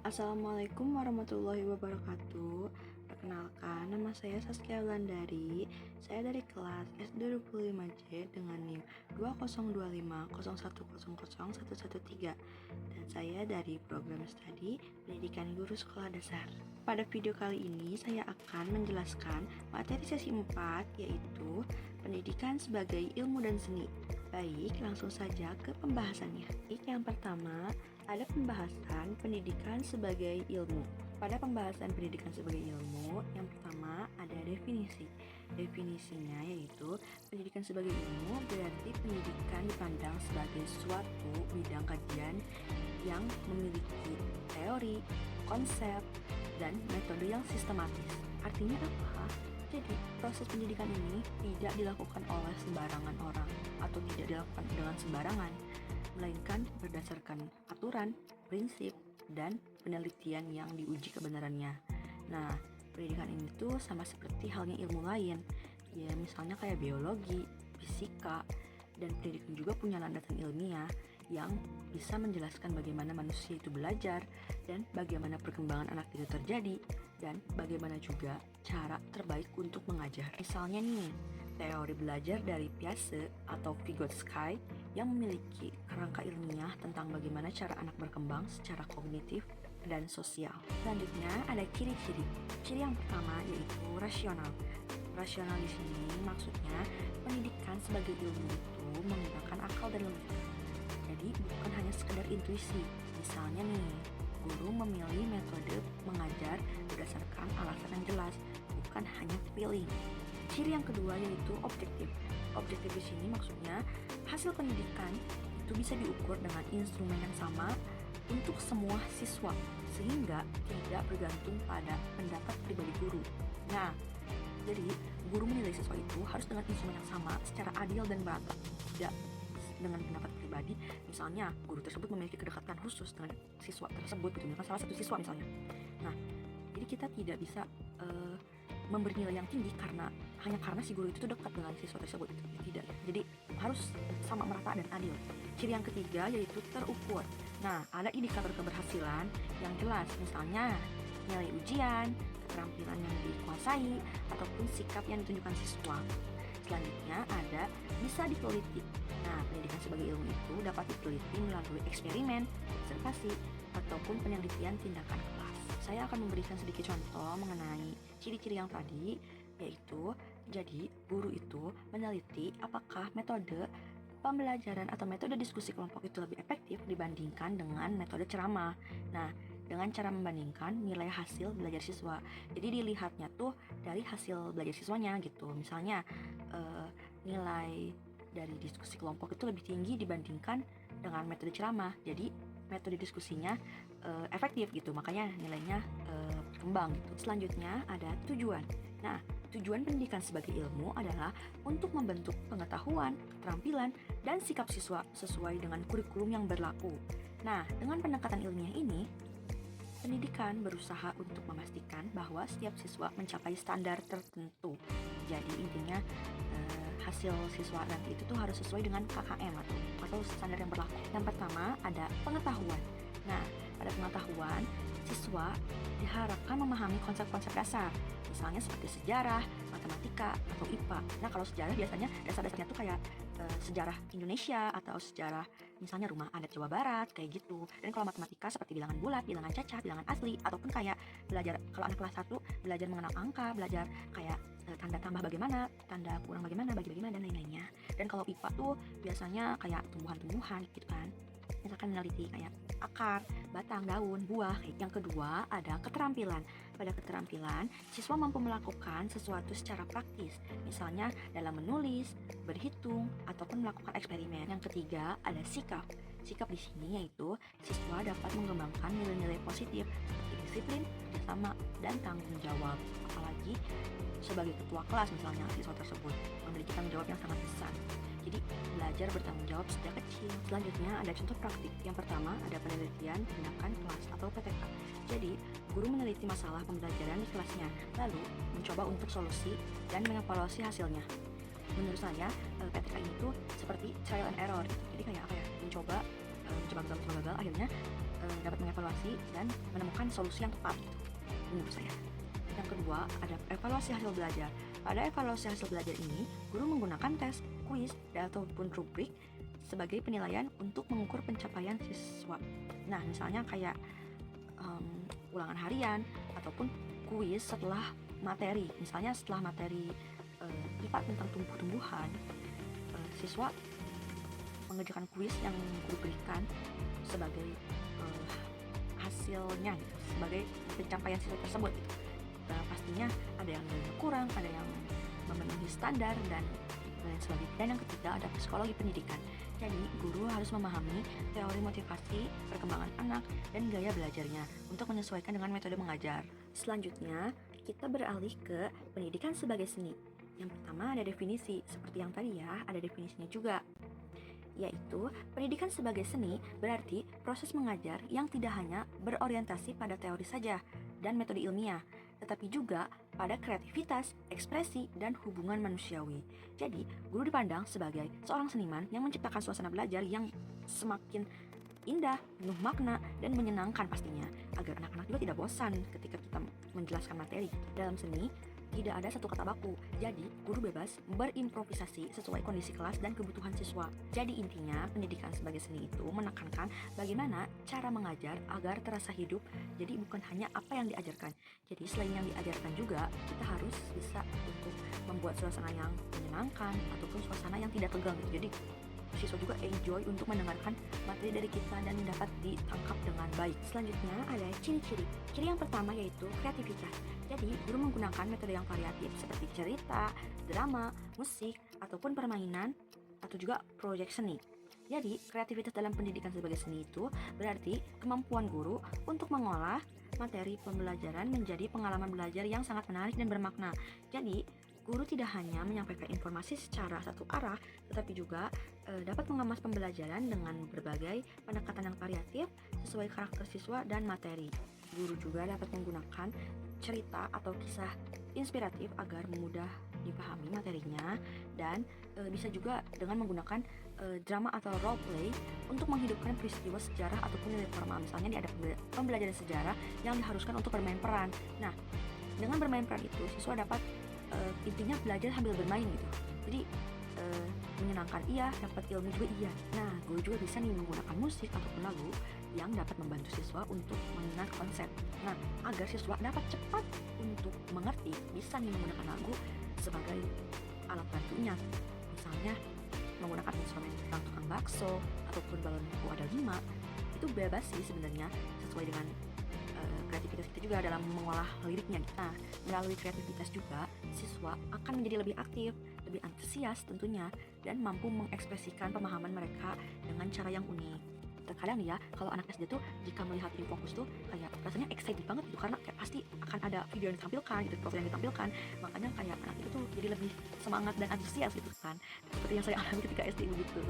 Assalamualaikum warahmatullahi wabarakatuh. Perkenalkan, nama saya Saskia Wulandari. Saya dari kelas S225J dengan NIM 202501000113 dan saya dari program studi Pendidikan Guru Sekolah Dasar. Pada video kali ini saya akan menjelaskan materi sesi 4 yaitu pendidikan sebagai ilmu dan seni. Baik, langsung saja ke pembahasannya. Yang pertama, ada pembahasan pendidikan sebagai ilmu. Pada pembahasan pendidikan sebagai ilmu, yang pertama ada definisi. Definisinya yaitu pendidikan sebagai ilmu berarti pendidikan dipandang sebagai suatu bidang kajian yang memiliki teori, konsep, dan metode yang sistematis. Artinya apa? Jadi, proses pendidikan ini tidak dilakukan oleh sembarangan orang atau tidak dilakukan dengan sembarangan, melainkan berdasarkan aturan, prinsip, dan penelitian yang diuji kebenarannya. Nah, pendidikan ini tuh sama seperti halnya ilmu lain, ya misalnya kayak biologi, fisika, dan pendidikan juga punya landasan ilmiah yang bisa menjelaskan bagaimana manusia itu belajar dan bagaimana perkembangan anak itu terjadi dan bagaimana juga cara terbaik untuk mengajar. Misalnya nih, teori belajar dari Piaget atau Vygotsky yang memiliki kerangka ilmiah tentang bagaimana cara anak berkembang secara kognitif dan sosial. Selanjutnya ada ciri-ciri. Ciri yang pertama yaitu rasional. Rasional di sini maksudnya pendidikan sebagai ilmu itu menggunakan akal dan logika. Jadi bukan hanya sekedar intuisi. Misalnya nih, guru memilih metode mengajar berdasarkan alasan yang jelas, bukan hanya feeling. Ciri yang kedua yaitu objektif. Objektif di sini maksudnya hasil pendidikan itu bisa diukur dengan instrumen yang sama untuk semua siswa, sehingga tidak bergantung pada pendapat pribadi guru. Nah, jadi guru menilai siswa itu harus dengan instrumen yang sama secara adil dan merata, tidak dengan pendapat pribadi. Misalnya guru tersebut memiliki kedekatan khusus dengan siswa tersebut, misalkan salah satu siswa misalnya. Nah, jadi kita tidak bisa memberi nilai yang tinggi hanya karena si guru itu dekat dengan siswa tersebut, tidak. Jadi harus sama merata dan adil. Ciri yang ketiga yaitu terukur. Nah, ada indikator keberhasilan yang jelas, misalnya nilai ujian, keterampilan yang dikuasai, ataupun sikap yang ditunjukkan siswa. Selanjutnya ada bisa diteliti. Nah, pendidikan sebagai ilmu itu dapat diteliti melalui eksperimen, observasi, ataupun penelitian tindakan kelas. Saya akan memberikan sedikit contoh mengenai ciri-ciri yang tadi, yaitu jadi guru itu meneliti apakah metode pembelajaran atau metode diskusi kelompok itu lebih efektif dibandingkan dengan metode ceramah. Nah, dengan cara membandingkan nilai hasil belajar siswa. Jadi dilihatnya tuh dari hasil belajar siswanya gitu. Misalnya nilai dari diskusi kelompok itu lebih tinggi dibandingkan dengan metode ceramah. Jadi metode diskusinya efektif gitu, makanya nilainya berkembang gitu. Selanjutnya ada tujuan. Nah, tujuan pendidikan sebagai ilmu adalah untuk membentuk pengetahuan, keterampilan, dan sikap siswa sesuai dengan kurikulum yang berlaku. Nah, dengan pendekatan ilmiah ini, pendidikan berusaha untuk memastikan bahwa setiap siswa mencapai standar tertentu. Jadi intinya hasil siswa nanti itu tuh harus sesuai dengan KKM atau standar yang berlaku. Yang pertama ada pengetahuan. Nah, pada pengetahuan, siswa diharapkan memahami konsep-konsep dasar, misalnya seperti sejarah, matematika, atau IPA. Nah, kalau sejarah biasanya dasar-dasarnya tuh kayak sejarah Indonesia atau sejarah misalnya rumah adat Jawa Barat, kayak gitu. Dan kalau matematika seperti bilangan bulat, bilangan cacat, bilangan asli, ataupun kayak belajar, kalau anak kelas 1 belajar mengenal angka, belajar kayak tanda tambah bagaimana, tanda kurang bagaimana, bagi-bagaimana, dan lain-lainnya. Dan kalau IPA tuh biasanya kayak tumbuhan-tumbuhan gitu kan. Misalkan meneliti kayak akar, batang, daun, buah. Yang kedua ada keterampilan. Pada keterampilan, siswa mampu melakukan sesuatu secara praktis, misalnya dalam menulis, berhitung, ataupun melakukan eksperimen. Yang ketiga ada sikap. Sikap di sini yaitu siswa dapat mengembangkan nilai-nilai positif seperti disiplin, kerjasama, dan tanggung jawab. Apalagi sebagai ketua kelas misalnya, siswa tersebut memiliki tanggung jawab yang sangat besar. Jadi belajar bertanggung jawab sejak kecil. Selanjutnya ada contoh praktik. Yang pertama ada penelitian tindakan kelas atau PTK. Jadi guru meneliti masalah pembelajaran di kelasnya, lalu mencoba untuk solusi dan mengevaluasi hasilnya. Menurut saya PTK ini tuh seperti trial and error. Jadi kayak apa ya? Mencoba gagal, akhirnya dapat mengevaluasi dan menemukan solusi yang tepat gitu, menurut saya. Yang kedua, ada evaluasi hasil belajar. Pada evaluasi hasil belajar ini, guru menggunakan tes, kuis, ataupun rubrik sebagai penilaian untuk mengukur pencapaian siswa. Nah, misalnya kayak ulangan harian ataupun kuis setelah materi. Misalnya setelah materi IPA tentang tumbuh-tumbuhan, siswa mengerjakan kuis yang guru berikan sebagai hasilnya gitu, sebagai pencapaian siswa tersebut gitu. Nah, pastinya ada yang kurang, ada yang memenuhi standar dan lain sebagainya. Dan yang ketiga ada psikologi pendidikan. Jadi guru harus memahami teori motivasi, perkembangan anak, dan gaya belajarnya untuk menyesuaikan dengan metode mengajar. Selanjutnya, kita beralih ke pendidikan sebagai seni. Yang pertama ada definisi, seperti yang tadi ya, ada definisinya juga. Yaitu, pendidikan sebagai seni berarti proses mengajar yang tidak hanya berorientasi pada teori saja dan metode ilmiah, tetapi juga pada kreativitas, ekspresi, dan hubungan manusiawi. Jadi, guru dipandang sebagai seorang seniman yang menciptakan suasana belajar yang semakin indah, penuh makna, dan menyenangkan pastinya, agar anak-anak juga tidak bosan ketika kita menjelaskan materi. Dalam seni, tidak ada satu kata baku, jadi guru bebas berimprovisasi sesuai kondisi kelas dan kebutuhan siswa. Jadi intinya, pendidikan sebagai seni itu menekankan bagaimana cara mengajar agar terasa hidup, jadi bukan hanya apa yang diajarkan. Jadi selain yang diajarkan juga, kita harus bisa untuk membuat suasana yang menyenangkan ataupun suasana yang tidak tegang gitu. Jadi siswa juga enjoy untuk mendengarkan materi dari kita dan dapat ditangkap dengan baik. Selanjutnya ada ciri-ciri. Ciri yang pertama yaitu kreativitas. Jadi guru menggunakan metode yang variatif seperti cerita, drama, musik, ataupun permainan atau juga proyek seni. Jadi kreativitas dalam pendidikan sebagai seni itu berarti kemampuan guru untuk mengolah materi pembelajaran menjadi pengalaman belajar yang sangat menarik dan bermakna. Jadi guru tidak hanya menyampaikan informasi secara satu arah, tetapi juga dapat mengemas pembelajaran dengan berbagai pendekatan yang variatif sesuai karakter siswa dan materi. Guru juga dapat menggunakan cerita atau kisah inspiratif agar mudah dipahami materinya, dan bisa juga dengan menggunakan drama atau role play untuk menghidupkan peristiwa sejarah ataupun nilai formal. Misalnya ada pembelajaran sejarah yang diharuskan untuk bermain peran. Nah, dengan bermain peran itu siswa dapat intinya belajar sambil bermain gitu. Jadi menyenangkan iya, dapat ilmu juga iya. Nah, guru juga bisa nih menggunakan musik ataupun lagu yang dapat membantu siswa untuk mengenal konsep. Nah, agar siswa dapat cepat untuk mengerti, bisa nih menggunakan lagu sebagai alat bantunya. Misalnya menggunakan instrumen tukang bakso ataupun balon buku ada 5. Itu bebas sih sebenarnya, sesuai dengan kreativitas kita juga dalam mengolah liriknya. Nah, melalui kreativitas juga siswa akan menjadi lebih aktif, lebih antusias tentunya, dan mampu mengekspresikan pemahaman mereka dengan cara yang unik. Terkadang ya, kalau anak SD tuh jika melihat tim fokus tuh kayak rasanya excited banget gitu, karena kayak pasti akan ada video yang ditampilkan gitu, profil yang ditampilkan, makanya kayak anak itu tuh jadi lebih semangat dan antusias gitu kan, seperti yang saya alami ketika SD begitu.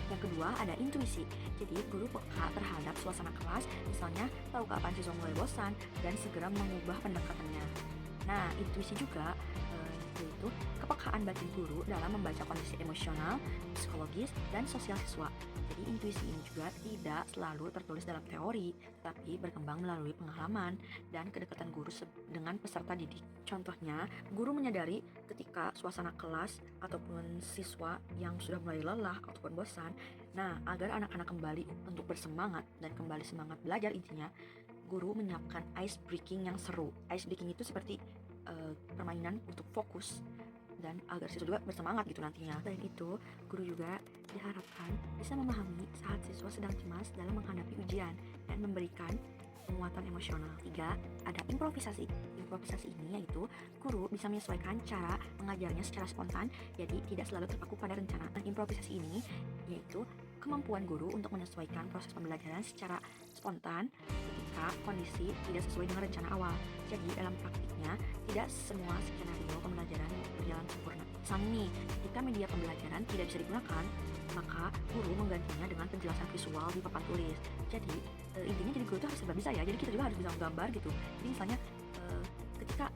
Yang kedua ada intuisi. Jadi guru peka terhadap suasana kelas, misalnya tahu kapan siswa mulai bosan dan segera mengubah pendekatannya. Nah, intuisi juga yaitu kepekaan batin guru dalam membaca kondisi emosional, psikologis, dan sosial siswa. Jadi intuisi ini juga tidak selalu tertulis dalam teori, tapi berkembang melalui pengalaman dan kedekatan guru dengan peserta didik. Contohnya, guru menyadari ketika suasana kelas ataupun siswa yang sudah mulai lelah ataupun bosan. Nah, agar anak-anak kembali untuk bersemangat dan kembali semangat belajar, intinya guru menyiapkan ice breaking yang seru. Ice breaking itu seperti permainan untuk fokus dan agar siswa juga bersemangat gitu nantinya. Selain itu, guru juga diharapkan bisa memahami saat siswa sedang cemas dalam menghadapi ujian dan memberikan penguatan emosional. 3. Ada improvisasi. Improvisasi ini yaitu guru bisa menyesuaikan cara mengajarnya secara spontan, jadi tidak selalu terpaku pada rencana. Improvisasi ini yaitu kemampuan guru untuk menyesuaikan proses pembelajaran secara spontan ketika kondisi tidak sesuai dengan rencana awal. Jadi dalam praktiknya, tidak semua skenario pembelajaran berjalan sempurna. Misalnya nih, ketika media pembelajaran tidak bisa digunakan, maka guru menggantinya dengan penjelasan visual di papan tulis. Jadi intinya jadi guru itu harus serba bisa ya. Jadi kita juga harus bisa menggambar gitu. Jadi misalnya ketika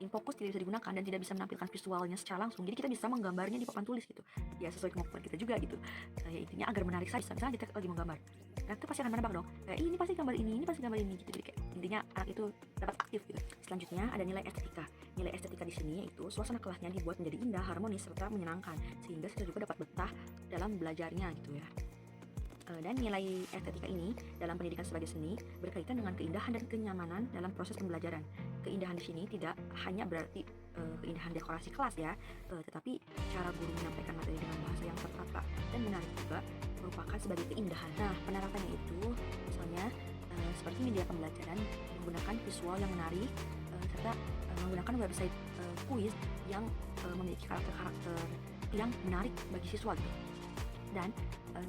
infokus tidak bisa digunakan dan tidak bisa menampilkan visualnya secara langsung, jadi kita bisa menggambarnya di papan tulis gitu ya, sesuai kemampuan kita juga gitu. Ya intinya agar menarik saja. Misalnya kita lagi menggambar, anak itu pasti akan menebak dong, kayak ini pasti gambar ini pasti gambar ini gitu. Jadi kayak intinya anak itu dapat aktif gitu. Selanjutnya ada nilai estetika. Nilai estetika di sini yaitu suasana kelasnya dibuat menjadi indah, harmonis, serta menyenangkan, sehingga siswa juga dapat betah dalam belajarnya gitu ya. Dan nilai estetika ini dalam pendidikan sebagai seni berkaitan dengan keindahan dan kenyamanan dalam proses pembelajaran. Keindahan di sini tidak hanya berarti keindahan dekorasi kelas ya, tetapi cara guru menyampaikan materi dengan bahasa yang tertata dan menarik juga merupakan sebagai keindahan. Nah, penerapannya itu misalnya seperti media pembelajaran menggunakan visual yang menarik, serta menggunakan website kuis yang memiliki karakter-karakter yang menarik bagi siswa gitu. Dan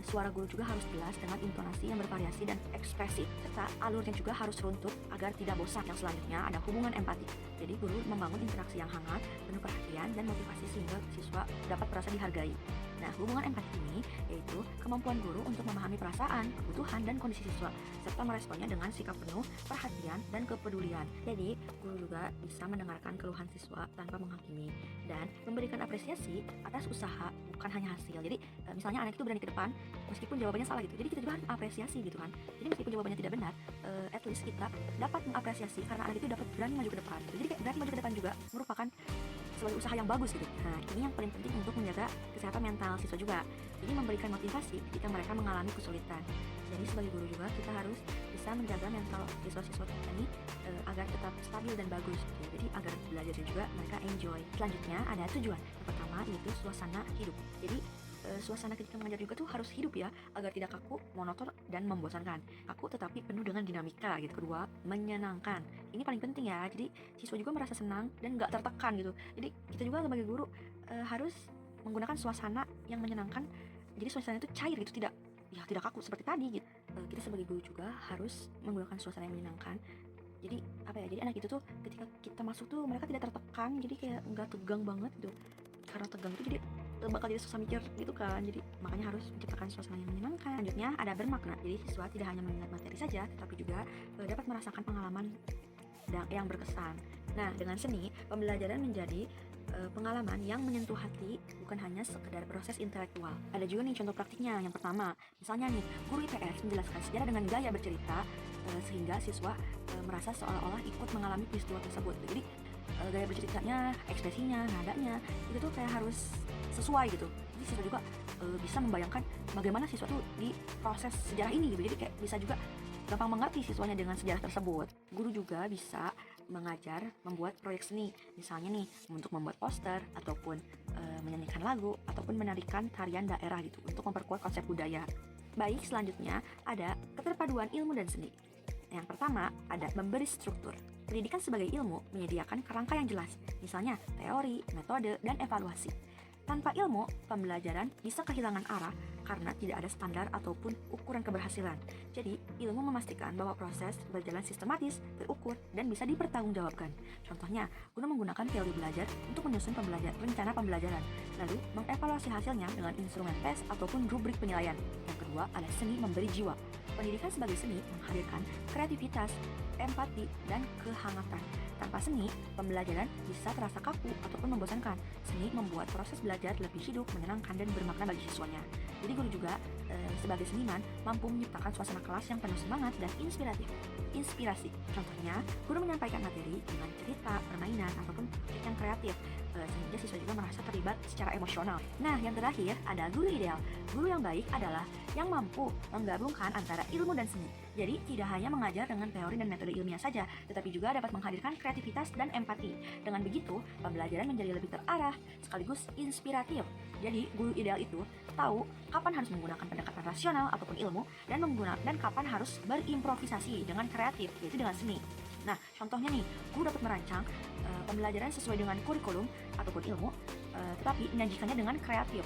suara guru juga harus jelas dengan intonasi yang bervariasi dan ekspresif, serta alurnya juga harus runtut agar tidak bosan. Yang selanjutnya ada hubungan empati. Jadi guru membangun interaksi yang hangat, penuh perhatian dan motivasi sehingga siswa dapat merasa dihargai. Nah, hubungan empati ini yaitu kemampuan guru untuk memahami perasaan, kebutuhan, dan kondisi siswa, serta meresponnya dengan sikap penuh perhatian dan kepedulian. Jadi, guru juga bisa mendengarkan keluhan siswa tanpa menghakimi dan memberikan apresiasi atas usaha, bukan hanya hasil. Jadi, misalnya anak itu berani ke depan, meskipun jawabannya salah gitu. Jadi kita juga harus apresiasi gitu kan. Jadi meskipun jawabannya tidak benar, at least kita dapat mengapresiasi karena anak itu dapat berani maju ke depan. Jadi kayak berani maju ke depan juga merupakan sebagai usaha yang bagus gitu. Nah, ini yang paling penting untuk menjaga kesehatan mental siswa juga. Jadi memberikan motivasi ketika mereka mengalami kesulitan. Jadi sebagai guru juga kita harus bisa menjaga mental siswa-siswa kita ini agar tetap stabil dan bagus gitu. Jadi agar belajarnya juga mereka enjoy. Selanjutnya ada tujuan. Yang pertama yaitu suasana hidup. Jadi suasana ketika mengajar juga tuh harus hidup ya, agar tidak kaku, monoton, dan membosankan. Kaku tetapi penuh dengan dinamika gitu. Kedua, menyenangkan. Ini paling penting ya, jadi siswa juga merasa senang dan gak tertekan gitu. Jadi kita juga sebagai guru harus menggunakan suasana yang menyenangkan, jadi suasana itu cair gitu, tidak kaku seperti tadi gitu. Kita sebagai guru juga harus menggunakan suasana yang menyenangkan. Jadi apa ya, jadi anak itu tuh ketika kita masuk tuh mereka tidak tertekan, jadi kayak nggak tegang banget gitu. Karena tegang itu jadi bakal jadi susah mikir gitu kan, jadi makanya harus menciptakan suasana yang menyenangkan. Selanjutnya ada bermakna, jadi siswa tidak hanya mengingat materi saja, tetapi juga dapat merasakan pengalaman yang berkesan. Nah, dengan seni, pembelajaran menjadi pengalaman yang menyentuh hati, bukan hanya sekedar proses intelektual. Ada juga nih contoh praktiknya. Yang pertama, misalnya nih, guru IPS menjelaskan sejarah dengan gaya bercerita sehingga siswa merasa seolah-olah ikut mengalami peristiwa tersebut. Jadi gaya berceritanya, ekspresinya, nadanya itu tuh kayak harus sesuai gitu. Jadi siswa juga bisa membayangkan bagaimana siswa tuh di proses sejarah ini gitu. Jadi kayak bisa juga gampang mengerti siswanya dengan sejarah tersebut. Guru juga bisa mengajar membuat proyek seni, misalnya nih untuk membuat poster ataupun menyanyikan lagu ataupun menarikan tarian daerah gitu untuk memperkuat konsep budaya. Baik, selanjutnya ada keterpaduan ilmu dan seni. Yang pertama ada memberi struktur. Pendidikan sebagai ilmu menyediakan kerangka yang jelas, misalnya teori, metode, dan evaluasi. Tanpa ilmu, pembelajaran bisa kehilangan arah karena tidak ada standar ataupun ukuran keberhasilan. Jadi, ilmu memastikan bahwa proses berjalan sistematis, terukur, dan bisa dipertanggungjawabkan. Contohnya, guru menggunakan teori belajar untuk menyusun rencana pembelajaran, lalu mengevaluasi hasilnya dengan instrumen tes ataupun rubrik penilaian. Yang kedua, ada seni memberi jiwa. Pendidikan sebagai seni menghadirkan kreativitas, empati, dan kehangatan. Tanpa seni, pembelajaran bisa terasa kaku ataupun membosankan. Seni membuat proses belajar lebih hidup, menyenangkan, dan bermakna bagi siswanya. Jadi guru juga sebagai seniman mampu menciptakan suasana kelas yang penuh semangat dan inspirasi. Contohnya, guru menyampaikan materi dengan cerita, permainan, ataupun trik yang kreatif, sehingga siswa juga merasa terlibat secara emosional. Nah, yang terakhir ada guru ideal. Guru yang baik adalah yang mampu menggabungkan antara ilmu dan seni. Jadi, tidak hanya mengajar dengan teori dan metode ilmiah saja, tetapi juga dapat menghadirkan kreativitas dan empati. Dengan begitu, pembelajaran menjadi lebih terarah, sekaligus inspiratif. Jadi, guru ideal itu tahu kapan harus menggunakan pendekatan rasional ataupun ilmu, dan kapan harus berimprovisasi dengan kreatif, yaitu dengan seni. Nah, contohnya nih, guru dapat merancang pembelajaran sesuai dengan kurikulum ataupun ilmu, tetapi menyajikannya dengan kreatif,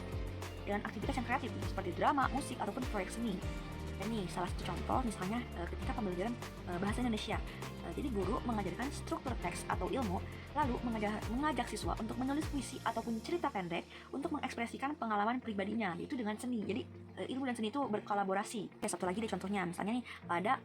dengan aktivitas yang kreatif seperti drama, musik, ataupun proyek seni. Dan nih, salah satu contoh misalnya ketika pembelajaran bahasa Indonesia. Jadi guru mengajarkan struktur teks atau ilmu, lalu mengajak siswa untuk menulis puisi ataupun cerita pendek untuk mengekspresikan pengalaman pribadinya, yaitu dengan seni. Jadi ilmu dan seni itu berkolaborasi. Satu lagi deh contohnya, misalnya nih pada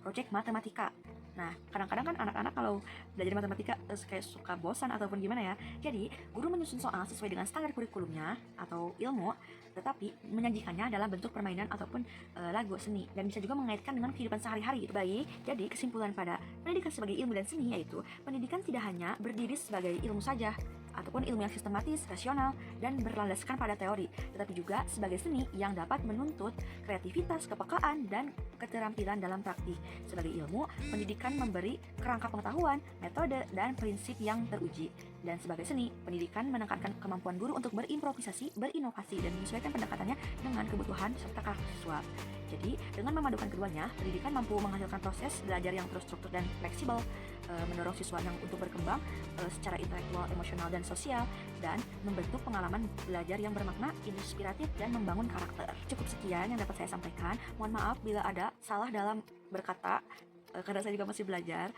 proyek matematika. Nah, kadang-kadang kan anak-anak kalau belajar matematika kayak suka bosan ataupun gimana ya. Jadi, guru menyusun soal sesuai dengan standar kurikulumnya atau ilmu, tetapi menyajikannya dalam bentuk permainan ataupun lagu seni dan bisa juga mengaitkan dengan kehidupan sehari-hari gitu. Baik, jadi kesimpulan pada pendidikan sebagai ilmu dan seni yaitu pendidikan tidak hanya berdiri sebagai ilmu saja ataupun ilmu yang sistematis, rasional, dan berlandaskan pada teori, tetapi juga sebagai seni yang dapat menuntut kreativitas, kepekaan, dan keterampilan dalam praktik. Sebagai ilmu, pendidikan memberi kerangka pengetahuan, metode, dan prinsip yang teruji. Dan sebagai seni, pendidikan menekankan kemampuan guru untuk berimprovisasi, berinovasi, dan menyesuaikan pendekatannya dengan kebutuhan serta karakter siswa. Jadi, dengan memadukan keduanya, pendidikan mampu menghasilkan proses belajar yang terstruktur dan fleksibel, mendorong siswa yang untuk berkembang secara intelektual, emosional, dan sosial, dan membentuk pengalaman belajar yang bermakna, inspiratif, dan membangun karakter. Cukup sekian yang dapat saya sampaikan. Mohon maaf bila ada salah dalam berkata, karena saya juga masih belajar.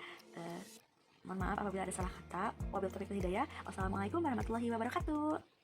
Mohon maaf apabila ada salah kata. Wabillahi taufiq wal hidayah. Wassalamualaikum warahmatullahi wabarakatuh.